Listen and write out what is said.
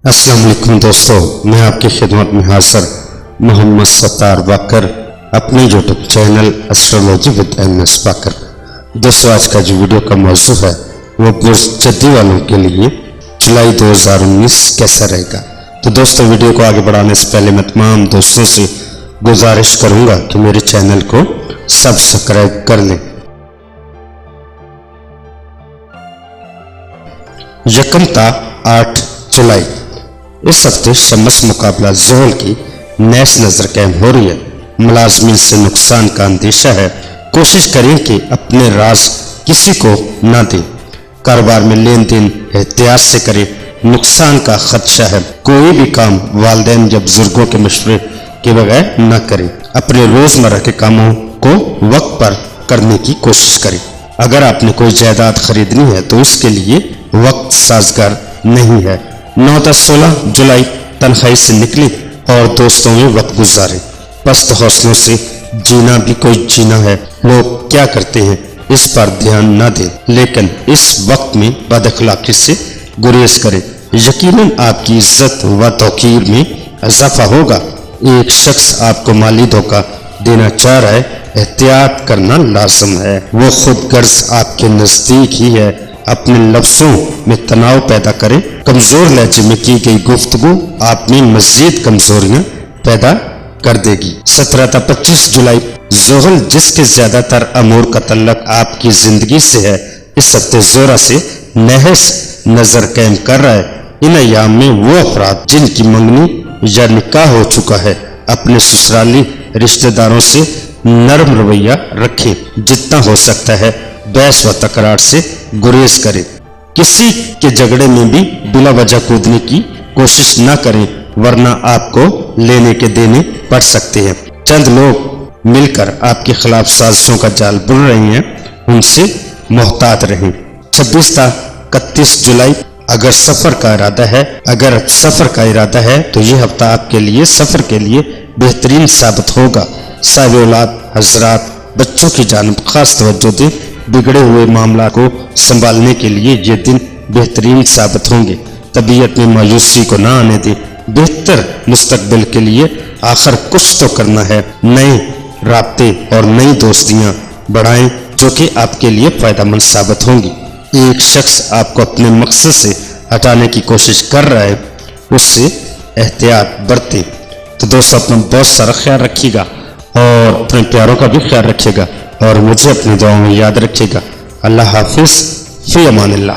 अस्सलाम वालेकुम दोस्तों, मैं आपकी खिदमत में हाजिर मोहम्मद सत्तार बाकर अपने YouTube channel astrology with MS बाकर। दोस्तों, आज का जो वीडियो का मौजू है वो बुर्ज जद्दी वालों के लिए जुलाई 2019 कैसा रहेगा। तो दोस्तों, वीडियो को आगे बढ़ाने से पहले मैं तमाम दोस्तों से गुजारिश करूंगा कि मेरे चैनल को सब्सक्राइब कर लें। यकमता 8 जुलाई इस हफ्ते शमस मुकाबला ज़ोहल की नैश नज़र कायम हो रही है। मुलाजमीन से नुकसान का अंदेशा है। कोशिश करें कि अपने राज किसी को ना दें। कारोबार में लेन देन एहतियात से करें, नुकसान का खदशा है। कोई भी काम वालिदैन या बुजुर्गों के मशवरे के बगैर न करें। अपने रोज़मर्रा के कामों को वक्त पर करने की कोशिश करें। अगर आपने कोई जायदाद खरीदनी है तो उसके लिए वक्त साजगार नहीं है। 9-10-16 जुलाई तन्हाई से निकले और दोस्तों में वक्त गुजारे। पस्त हौसलों से जीना भी कोई जीना है। लोग क्या करते हैं इस पर ध्यान न दें, लेकिन इस वक्त में बदअखलाकी से गुरेज करें। यकीनन आपकी इज्जत व तौकीर में इजाफा होगा। एक शख्स आपको माली धोखा देना चाह रहा है, एहतियात करना लाजम है। वो खुद गर्ज आपके नजदीक ही है। अपने लफ्जों में तनाव पैदा करें। कमजोर लहजे में की गई गुफ्तगू आप में मजीद कमजोरियां पैदा कर देगी। 17-25 जुलाई ज़ोहल जिसके ज्यादातर अमूर का तल्लक आपकी जिंदगी से है, इस हफ्ते जोरा से नहस नजर कायम कर रहा है। इन अयाम में वो अफराद जिनकी मंगनी या निकाह हो चुका है, अपने ससुराली रिश्तेदारों से नरम रवैया रखें। जितना हो सकता है बहस व तकरार से गुरेज करें। किसी के झगड़े में भी बिला वजह कूदने की कोशिश न करें, वरना आपको लेने के देने पड़ सकते हैं। चंद लोग मिलकर आपके खिलाफ साजिशों का जाल बुन रहे हैं, उनसे मोहतात रहें। 26-31 जुलाई अगर सफर का इरादा है तो यह हफ्ता आपके लिए सफर के लिए बेहतरीन साबित होगा। साहिब औलाद हजरात बच्चों की जानिब खास तवज्जो दें। बिगड़े हुए मामला को संभालने के लिए ये दिन बेहतरीन साबित होंगे। तबीयत में मायूसी को ना आने दें। बेहतर मुस्तकबिल के लिए आखिर कुछ तो करना है। नए राब्ते और नई दोस्तियां बढ़ाएं जो कि आपके लिए फायदेमंद साबित होंगी। एक शख्स आपको अपने मकसद से हटाने की कोशिश कर रहा है, उससे एहतियात बरतें। तो दोस्तों, अपना बहुत सारा ख्याल रखिएगा और अपने प्यारों का भी ख्याल रखिएगा और मुझे अपनी दुआओं में याद रखिएगा। अल्लाह हाफिज, फी अमानिल्लाह।